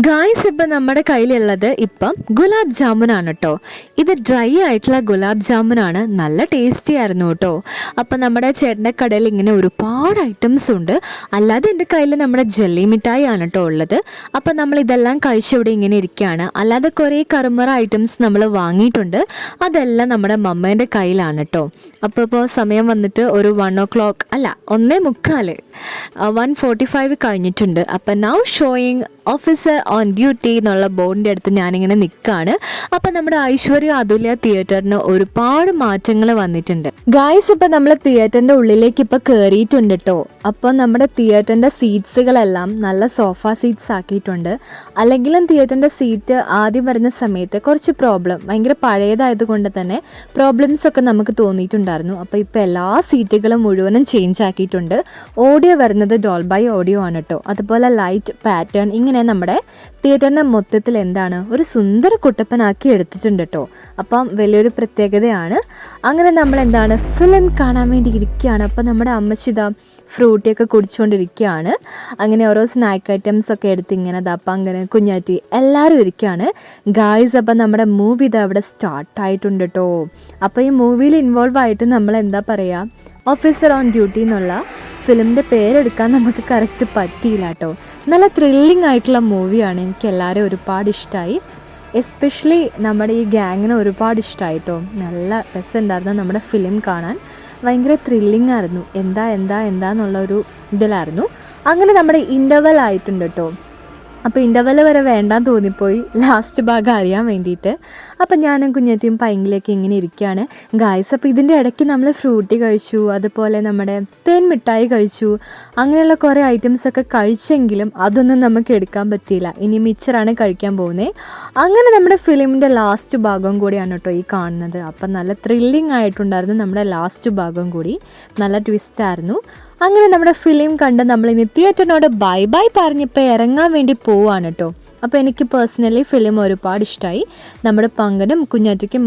Guys ഇപ്പം നമ്മുടെ കയ്യിലുള്ളത് ഇപ്പം ഗുലാബ് ജാമുനാണ് കേട്ടോ. ഇത് ഡ്രൈ ആയിട്ടുള്ള ഗുലാബ് ജാമുനാണ്. നല്ല ടേസ്റ്റി ആയിരുന്നു കേട്ടോ. അപ്പം നമ്മുടെ ചേട്ടൻ്റെ കടയിൽ ഇങ്ങനെ ഒരുപാട് ഐറ്റംസ് ഉണ്ട്. അല്ലാതെ എൻ്റെ കയ്യിൽ നമ്മുടെ ജെല്ലി മിഠായി ആണ് കേട്ടോ ഉള്ളത്. അപ്പം നമ്മൾ ഇതെല്ലാം കഴിച്ചിവിടെ ഇങ്ങനെ ഇരിക്കുകയാണ്. അല്ലാതെ കുറേ കറുമറ ഐറ്റംസ് നമ്മൾ വാങ്ങിയിട്ടുണ്ട്. അതെല്ലാം നമ്മുടെ മമ്മേൻ്റെ കയ്യിലാണ് കേട്ടോ. അപ്പോൾ ഇപ്പോൾ സമയം വന്നിട്ട് ഒരു 1 o'clock അല്ല 1:45 1:45 കഴിഞ്ഞിട്ടുണ്ട്. അപ്പം now showing officer on duty എന്നുള്ള ബോർഡിൻ്റെ അടുത്ത് ഞാനിങ്ങനെ നിൽക്കുകയാണ്. അപ്പം നമ്മുടെ ഐശ്വര്യ അതുല്യ തിയേറ്ററിന് ഒരുപാട് മാറ്റങ്ങൾ വന്നിട്ടുണ്ട് ഗായ്സ്. ഇപ്പം നമ്മൾ തിയേറ്ററിൻ്റെ ഉള്ളിലേക്ക് ഇപ്പോൾ കയറിയിട്ടുണ്ട് കേട്ടോ. അപ്പോൾ നമ്മുടെ തിയേറ്ററിൻ്റെ സീറ്റ്സുകളെല്ലാം നല്ല സോഫ സീറ്റ്സ് ആക്കിയിട്ടുണ്ട്. അല്ലെങ്കിലും തിയേറ്ററിൻ്റെ സീറ്റ് ആദ്യം വരുന്ന സമയത്ത് കുറച്ച് ഭയങ്കര പഴയതായതുകൊണ്ട് തന്നെ പ്രോബ്ലംസ് ഒക്കെ നമുക്ക് തോന്നിയിട്ടുണ്ടായിരുന്നു. അപ്പോൾ ഇപ്പോൾ എല്ലാ സീറ്റുകളും മുഴുവനും ചേഞ്ച് ആക്കിയിട്ടുണ്ട്. ഓഡിയോ വരുന്നത് ഡോൾബൈ ഓഡിയോ ആണ് കേട്ടോ. അതുപോലെ ലൈറ്റ് പാറ്റേൺ ഇങ്ങനെ നമ്മുടെ തിയേറ്ററിൻ്റെ മൊത്തത്തിൽ എന്താണ് ഒരു സുന്ദര കുട്ടപ്പനാക്കി എടുത്തിട്ടുണ്ട് കേട്ടോ. അപ്പം വലിയൊരു പ്രത്യേകതയാണ്. അങ്ങനെ നമ്മൾ എന്താണ് ഫിലിം കാണാൻ വേണ്ടി ഇരിക്കുകയാണ്. അപ്പം നമ്മുടെ അമ്മച്ചിത ഫ്രൂട്ടിയൊക്കെ കുടിച്ചുകൊണ്ടിരിക്കുകയാണ്. അങ്ങനെ ഓരോ സ്നാക്ക് ഐറ്റംസ് ഒക്കെ എടുത്ത് ഇങ്ങനെ അപ്പം അങ്ങനെ കുഞ്ഞാറ്റി എല്ലാവരും ഇരിക്കുകയാണ് ഗായ്സ്. അപ്പം നമ്മുടെ മൂവി ഇത് അവിടെ സ്റ്റാർട്ടായിട്ടുണ്ട് കേട്ടോ. അപ്പോൾ ഈ മൂവിയിൽ ഇൻവോൾവ് ആയിട്ട് നമ്മൾ എന്താ പറയുക, ഓഫീസർ ഓൺ ഡ്യൂട്ടി എന്നുള്ള ഫിലിമിൻ്റെ പേരെടുക്കാൻ നമുക്ക് കറക്റ്റ് പറ്റിയില്ല കേട്ടോ. നല്ല ത്രില്ലിംഗ് ആയിട്ടുള്ള മൂവിയാണ്. എനിക്ക് എല്ലാവരും ഒരുപാട് ഇഷ്ടമായി. എസ്പെഷ്യലി നമ്മുടെ ഈ ഗ്യാങ്ങിന് ഒരുപാട് ഇഷ്ടമായി കേട്ടോ. നല്ല രസമുണ്ടായിരുന്നു നമ്മുടെ ഫിലിം കാണാൻ. ഭയങ്കര ത്രില്ലിംഗ് ആയിരുന്നു. എന്താന്നുള്ളൊരു ഇതിലായിരുന്നു. അങ്ങനെ നമ്മുടെ ഇൻ്റർവെൽ ആയിട്ടുണ്ട് കേട്ടോ. അപ്പോൾ ഇൻ്റർവെൽ വരെ വേണ്ടാന്ന് തോന്നിപ്പോയി ലാസ്റ്റ് ഭാഗം അറിയാൻ വേണ്ടിയിട്ട്. അപ്പം ഞാനും കുഞ്ഞേറ്റിയും പൈങ്കിലേക്ക് ഇങ്ങനെ ഇരിക്കുകയാണ് ഗായ്സ്. അപ്പോൾ ഇതിൻ്റെ ഇടയ്ക്ക് നമ്മൾ ഫ്രൂട്ടി കഴിച്ചു, അതുപോലെ നമ്മുടെ തേൻ മിഠായി കഴിച്ചു. അങ്ങനെയുള്ള കുറേ ഐറ്റംസൊക്കെ കഴിച്ചെങ്കിലും അതൊന്നും നമുക്ക് എടുക്കാൻ പറ്റിയില്ല. ഇനി മിച്ചറാണ് കഴിക്കാൻ പോകുന്നത്. അങ്ങനെ നമ്മുടെ ഫിലിമിൻ്റെ ലാസ്റ്റ് ഭാഗം കൂടിയാണ് കേട്ടോ ഈ കാണുന്നത്. അപ്പം നല്ല ത്രില്ലിംഗ് ആയിട്ടുണ്ടായിരുന്നു നമ്മുടെ ലാസ്റ്റ് ഭാഗം കൂടി. നല്ല ട്വിസ്റ്റായിരുന്നു. അങ്ങനെ നമ്മുടെ ഫിലിം കണ്ട് നമ്മളിനി തിയേറ്ററിനോട് ബൈ ബൈ പറഞ്ഞപ്പോൾ ഇറങ്ങാൻ വേണ്ടി പോവാണ് കേട്ടോ. അപ്പോൾ എനിക്ക് പേഴ്സണലി ഫിലിം ഒരുപാട് ഇഷ്ടമായി. നമ്മുടെ പങ്കനും കുഞ്ഞാറ്റയ്ക്കും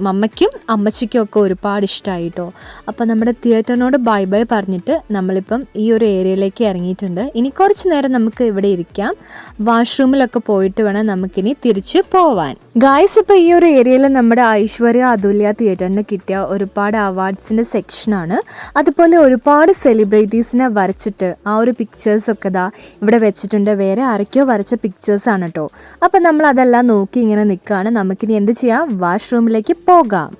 മമ്മയ്ക്കും അമ്മച്ചിക്കും ഒക്കെ ഒരുപാട് ഇഷ്ടമായി കേട്ടോ. അപ്പോൾ നമ്മുടെ തിയേറ്ററിനോട് ബൈ ബൈ പറഞ്ഞിട്ട് നമ്മളിപ്പം ഈ ഒരു ഏരിയയിലേക്ക് ഇറങ്ങിയിട്ടുണ്ട്. ഇനി കുറച്ച് നേരം നമുക്ക് ഇവിടെ ഇരിക്കാം. വാഷ്റൂമിലൊക്കെ പോയിട്ട് വേണം നമുക്കിനി തിരിച്ച് പോവാൻ ഗായ്സ്. ഇപ്പോൾ ഈ ഒരു ഏരിയയിൽ നമ്മുടെ ഐശ്വര്യ അതുല്യ തിയേറ്ററിന് കിട്ടിയ ഒരുപാട് അവാർഡ്സിൻ്റെ സെക്ഷനാണ്. അതുപോലെ ഒരുപാട് സെലിബ്രിറ്റീസിനെ വരച്ചിട്ട് ആ ഒരു പിക്ചേഴ്സൊക്കെ ഇവിടെ വെച്ചിട്ടുണ്ട്. വേറെ ആരൊക്കെയോ വരച്ച പിക്ചേഴ്സാണ് കേട്ടോ. അപ്പം നമ്മൾ അതെല്ലാം നോക്കി ഇങ്ങനെ നിൽക്കുകയാണ്. നമുക്കിനി എന്ത് ചെയ്യാം, വാഷ്റൂമിലേക്ക് പോകാം.